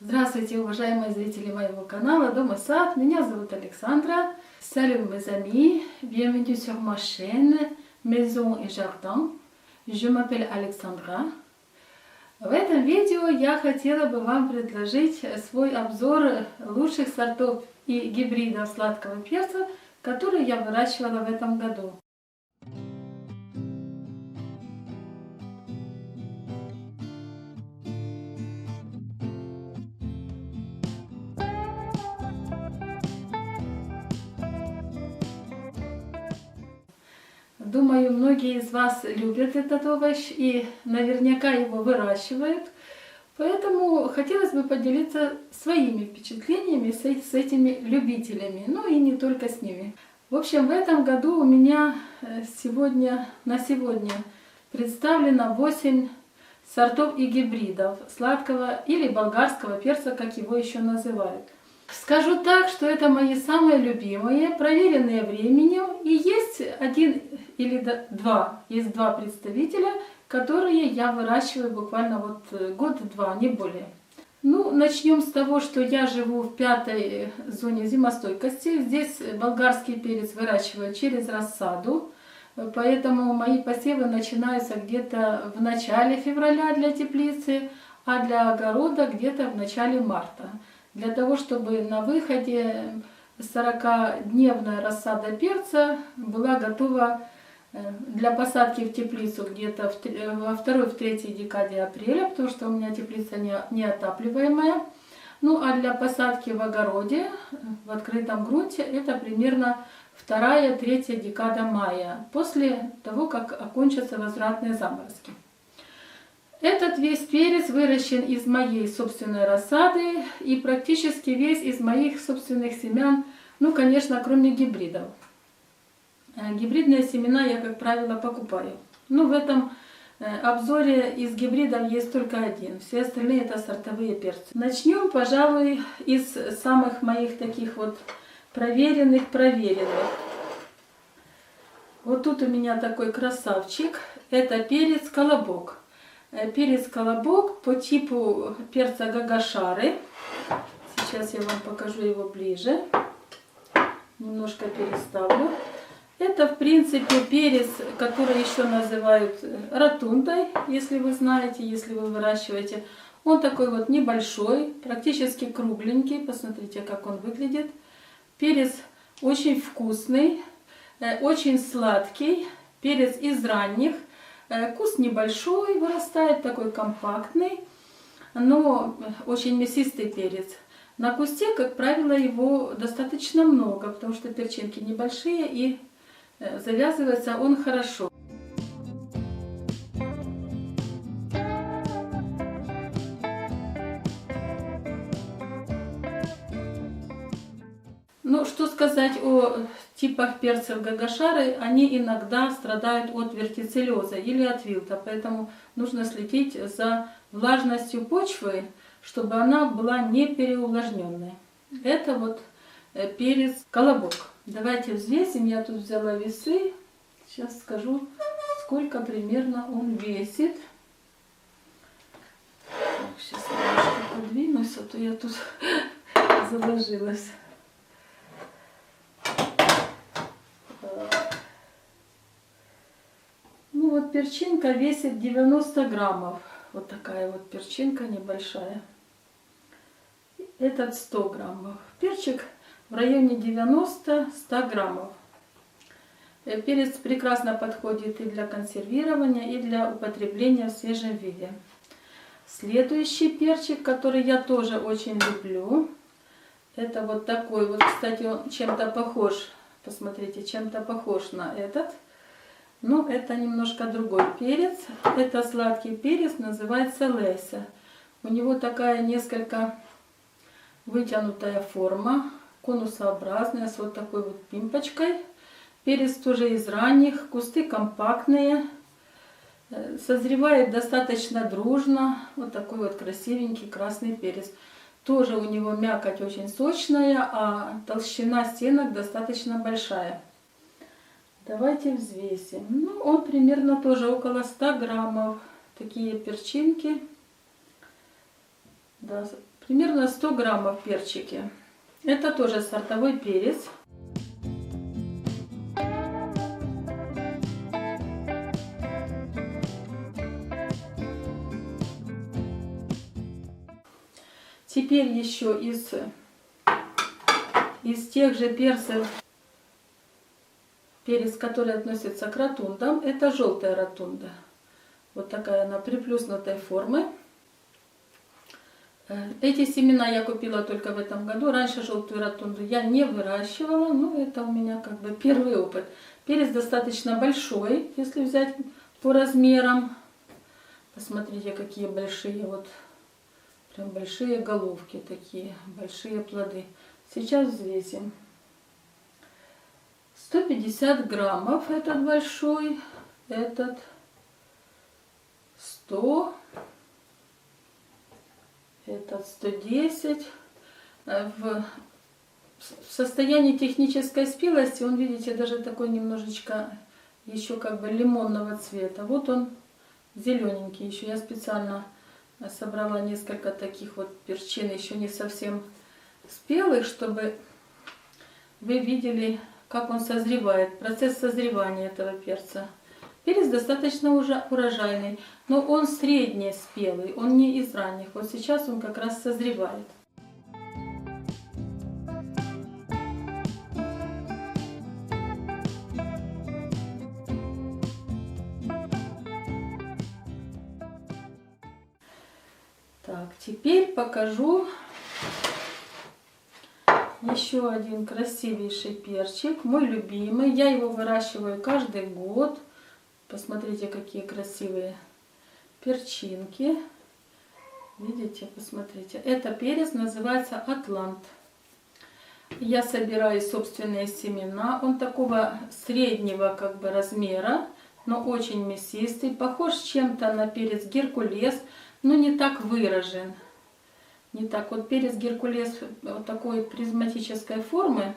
Здравствуйте, уважаемые зрители моего канала Дом и сад. Меня зовут Александра. Salut mes amis, bienvenue sur ma chaîne Maison et Jardin. Je m'appelle Alexandra. В этом видео я хотела бы вам предложить свой обзор лучших сортов и гибридов сладкого перца, которые я выращивала в этом году. Думаю, многие из вас любят этот овощ и наверняка его выращивают. Поэтому хотелось бы поделиться своими впечатлениями с этими любителями, ну и не только с ними. В общем, в этом году у меня на сегодня представлено 8 сортов и гибридов сладкого или болгарского перца, как его еще называют. Скажу так, что это мои самые любимые, проверенные временем, и есть два представителя, которые я выращиваю буквально год-два, не более. Ну, начнем с того, что я живу в 5-й зоне зимостойкости. Здесь болгарский перец выращивают через рассаду, поэтому мои посевы начинаются где-то в начале февраля для теплицы, а для огорода где-то в начале марта. Для того, чтобы на выходе 40-дневная рассада перца была готова для посадки в теплицу где-то во 2-3 декаде апреля, потому что у меня теплица неотапливаемая. Ну а для посадки в огороде, в открытом грунте, это примерно 2-3 декада мая, после того, как окончатся возвратные заморозки. Этот весь перец выращен из моей собственной рассады и практически весь из моих собственных семян, ну, конечно, кроме гибридов. Гибридные семена я, как правило, покупаю. Но в этом обзоре из гибридов есть только один. Все остальные это сортовые перцы. Начнем, пожалуй, из самых моих таких вот проверенных. Вот тут у меня такой красавчик. Это перец колобок. Перец колобок по типу перца гагашары. Сейчас я вам покажу его ближе. Немножко переставлю. Это, в принципе, перец, который еще называют ротундой, если вы знаете, если вы выращиваете. Он такой вот небольшой, практически кругленький. Посмотрите, как он выглядит. Перец очень вкусный, очень сладкий. Перец из ранних. Куст небольшой, вырастает, такой компактный, но очень мясистый перец. На кусте, как правило, его достаточно много, потому что перчинки небольшие и завязывается он хорошо. Ну, что сказать о типах перцев гагашары, они иногда страдают от вертицеллеза или от вилта, поэтому нужно следить за влажностью почвы, чтобы она была не переувлажненной. Это вот перец колобок. Давайте взвесим, я тут взяла весы, сейчас скажу, сколько примерно он весит. Так, сейчас немножко подвинусь, а то я тут заложилась. Ну вот перчинка весит 90 граммов. Вот такая вот перчинка небольшая. Этот 100 граммов. Перчик в районе 90-100 граммов. Перец прекрасно подходит и для консервирования, и для употребления в свежем виде. Следующий перчик, который я тоже очень люблю, это вот такой вот, кстати, он чем-то похож, посмотрите, чем-то похож на этот. Но это немножко другой перец. Это сладкий перец, называется леся. У него такая несколько вытянутая форма, конусообразная, с вот такой вот пимпочкой. Перец тоже из ранних, кусты компактные. Созревает достаточно дружно. Вот такой вот красивенький красный перец. Тоже у него мякоть очень сочная, а толщина стенок достаточно большая. Давайте взвесим. Ну, он примерно тоже около 100 граммов. Такие перчинки. Да, примерно 100 граммов перчики. Это тоже сортовой перец. Теперь еще из тех же перцев, перец, который относится к ротундам, это желтая ротунда. Вот такая она приплюснутой формы. Эти семена я купила только в этом году. Раньше желтую ротунду я не выращивала, но это у меня как бы первый опыт. Перец достаточно большой, если взять по размерам. Посмотрите, какие большие, вот прям большие головки такие, большие плоды. Сейчас взвесим. 150 граммов этот большой, этот 100, этот 110. В состоянии технической спелости он, видите, даже такой немножечко еще как бы лимонного цвета. Вот он зелененький еще. Я специально собрала несколько таких вот перчин, еще не совсем спелых, чтобы вы видели, как он созревает, процесс созревания этого перца. Перец достаточно уже урожайный, но он средне спелый, он не из ранних. Вот сейчас он как раз созревает. Так, теперь покажу еще один красивейший перчик, мой любимый. Я его выращиваю каждый год. Посмотрите, какие красивые перчинки. Видите, посмотрите. Это перец называется Атлант. Я собираю собственные семена. Он такого среднего как бы размера, но очень мясистый. Похож чем-то на перец Геркулес, но не так выражен. Не так. Вот перец Геркулес вот такой призматической формы,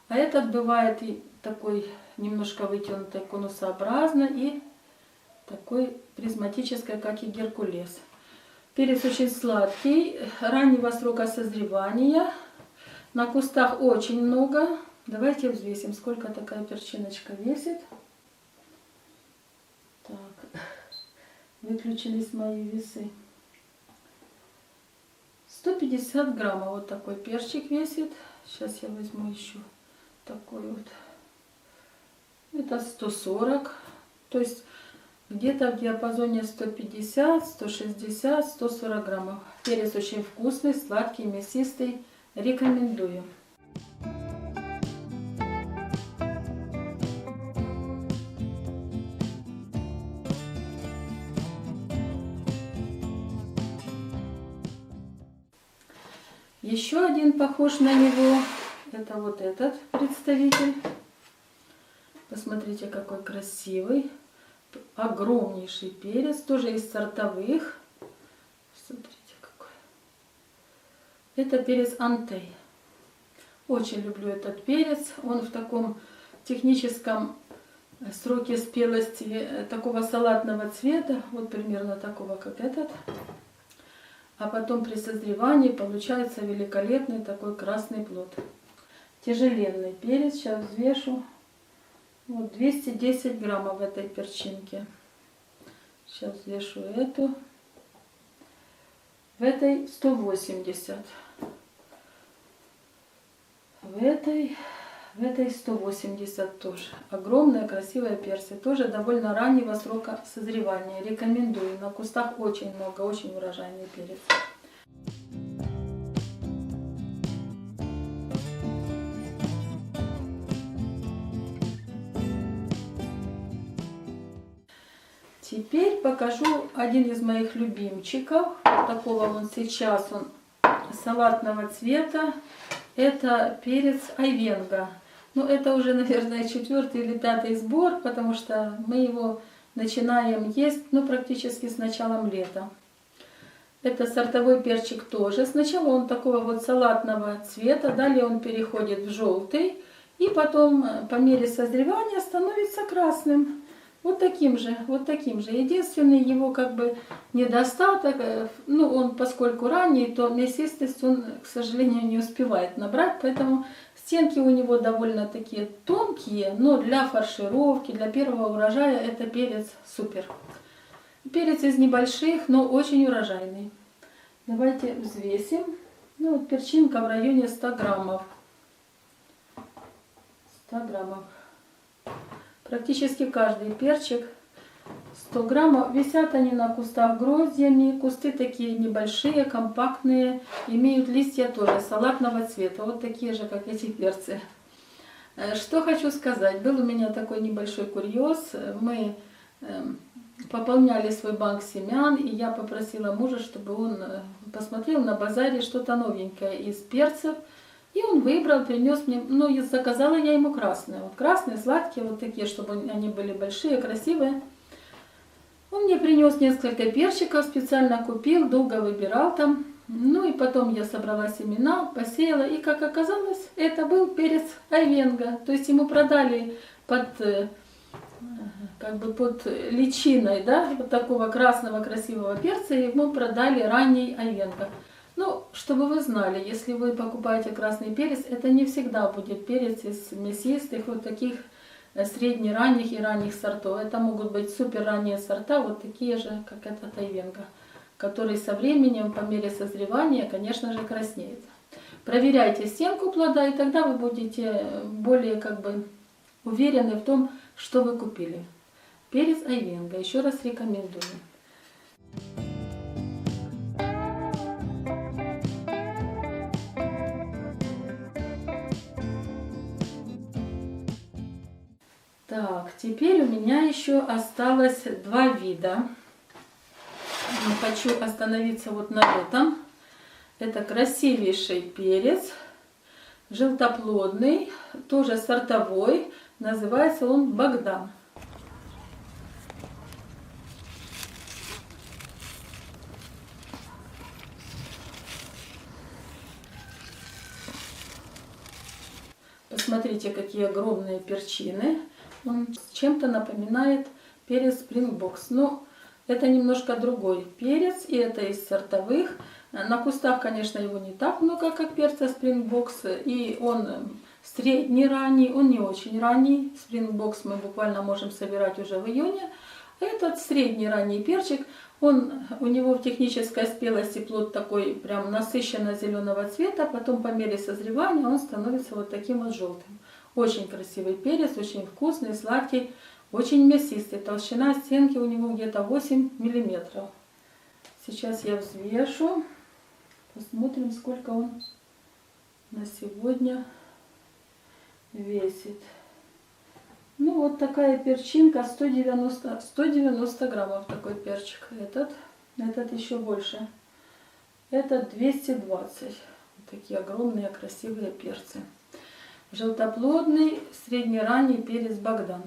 а этот бывает и такой немножко вытянутый, конусообразно, и такой призматической, как и Геркулес. Перец очень сладкий, раннего срока созревания. На кустах очень много. Давайте взвесим, сколько такая перчиночка весит. Так, выключились мои весы. 150 граммов вот такой перчик весит. Сейчас я возьму еще такой вот. Это 140. То есть где-то в диапазоне 150, 160, 140 граммов. Перец очень вкусный, сладкий, мясистый. Рекомендую. Еще один похож на него, это вот этот представитель. Посмотрите, какой красивый, огромнейший перец, тоже из сортовых. Смотрите, какой. Это перец Антей. Очень люблю этот перец, он в таком техническом сроке спелости, такого салатного цвета, вот примерно такого, как этот. А потом при созревании получается великолепный такой красный плод. Тяжеленный перец. Сейчас взвешу. Вот 210 граммов в этой перчинке. Сейчас взвешу эту. В этой 180. В этой 180 тоже. Огромные красивые перцы. Тоже довольно раннего срока созревания. Рекомендую. На кустах очень много, очень урожайный перец. Теперь покажу один из моих любимчиков. Вот такого он сейчас, он салатного цвета. Это перец Айвенго. Ну, это уже, наверное, 4-й или 5-й сбор, потому что мы его начинаем есть, ну, практически с началом лета. Это сортовой перчик тоже. Сначала он такого вот салатного цвета, далее он переходит в желтый, и потом по мере созревания становится красным. Вот таким же, вот таким же. Единственный его как бы недостаток, ну он поскольку ранний, то мясистость он, к сожалению, не успевает набрать, поэтому стенки у него довольно такие тонкие, но для фаршировки, для первого урожая это перец супер. Перец из небольших, но очень урожайный. Давайте взвесим. Ну вот перчинка в районе 100 граммов. 100 граммов. Практически каждый перчик 100 граммов. Висят они на кустах гроздьями. Кусты такие небольшие, компактные. Имеют листья тоже салатного цвета. Вот такие же, как эти перцы. Что хочу сказать. Был у меня такой небольшой курьез. Мы пополняли свой банк семян. И я попросила мужа, чтобы он посмотрел на базаре что-то новенькое из перцев. И он выбрал, принес мне, ну, заказала я ему красные. Вот красные, сладкие, вот такие, чтобы они были большие, красивые. Он мне принес несколько перчиков, специально купил, долго выбирал там. Ну и потом я собрала семена, посеяла. И как оказалось, это был перец айвенго. То есть ему продали под, как бы под личиной, да, вот такого красного красивого перца, ему продали ранний айвенго. Ну, чтобы вы знали, если вы покупаете красный перец, это не всегда будет перец из мясистых, вот таких средне-ранних и ранних сортов. Это могут быть супер ранние сорта, вот такие же, как этот айвенго, который со временем, по мере созревания, конечно же, краснеет. Проверяйте стенку плода, и тогда вы будете более как бы уверены в том, что вы купили. Перец айвенго, еще раз рекомендую. Так, теперь у меня еще осталось два вида. Хочу остановиться вот на этом. Это красивейший перец, желтоплодный, тоже сортовой. Называется он Богдан. Посмотрите, какие огромные перчины. Он чем-то напоминает перец Springboks. Но это немножко другой перец, и это из сортовых. На кустах, конечно, его не так много, как перца Springboks. И он средний ранний, он не очень ранний. Springboks мы буквально можем собирать уже в июне. Этот средний ранний перчик, у него в технической спелости плод такой прям насыщенно зеленого цвета. Потом по мере созревания он становится вот таким вот желтым. Очень красивый перец, очень вкусный, сладкий, очень мясистый. Толщина стенки у него где-то 8 миллиметров. Сейчас я взвешу. Посмотрим, сколько он на сегодня весит. Ну, вот такая перчинка, 190 граммов такой перчик. Этот еще больше. Этот 220. Вот такие огромные красивые перцы. Желтоплодный, среднеранний перец Богдан.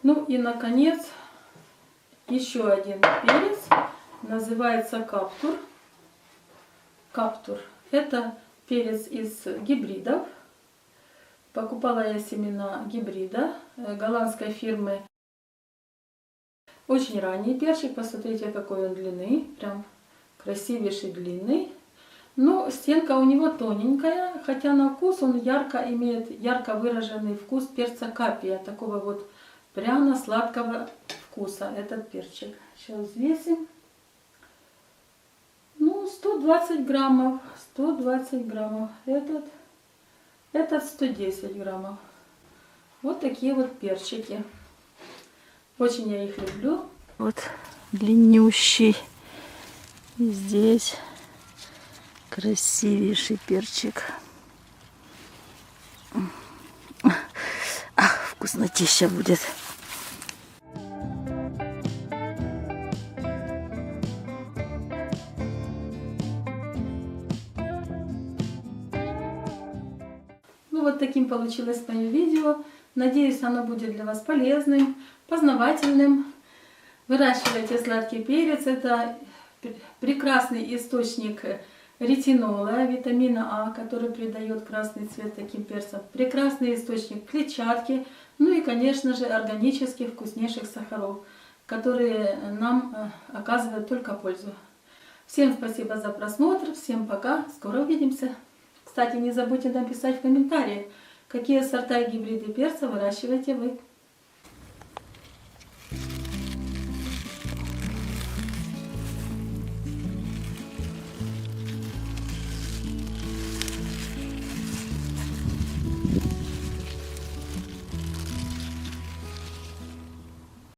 Ну и наконец еще один перец, называется Каптур. Каптур — это перец из гибридов. Покупала я семена гибрида голландской фирмы. Очень ранний перчик, посмотрите, какой он длины, прям красивейший длинный. Но стенка у него тоненькая, хотя на вкус он имеет ярко выраженный вкус перца капия, такого вот пряно-сладкого вкуса этот перчик. Сейчас взвесим. Ну, 120 граммов, 120 граммов. Этот 110 граммов. Вот такие вот перчики. Очень я их люблю. Вот длиннющий. И здесь красивейший перчик. Ах, вкуснотища будет. Ну вот таким получилось мое видео. Надеюсь, оно будет для вас полезным, познавательным. Выращивайте сладкий перец. Это прекрасный источник ретинола, витамина А, который придает красный цвет таким перцам. Прекрасный источник клетчатки, ну и, конечно же, органических вкуснейших сахаров, которые нам оказывают только пользу. Всем спасибо за просмотр, всем пока, скоро увидимся. Кстати, не забудьте написать в комментариях, какие сорта и гибриды перца выращиваете вы.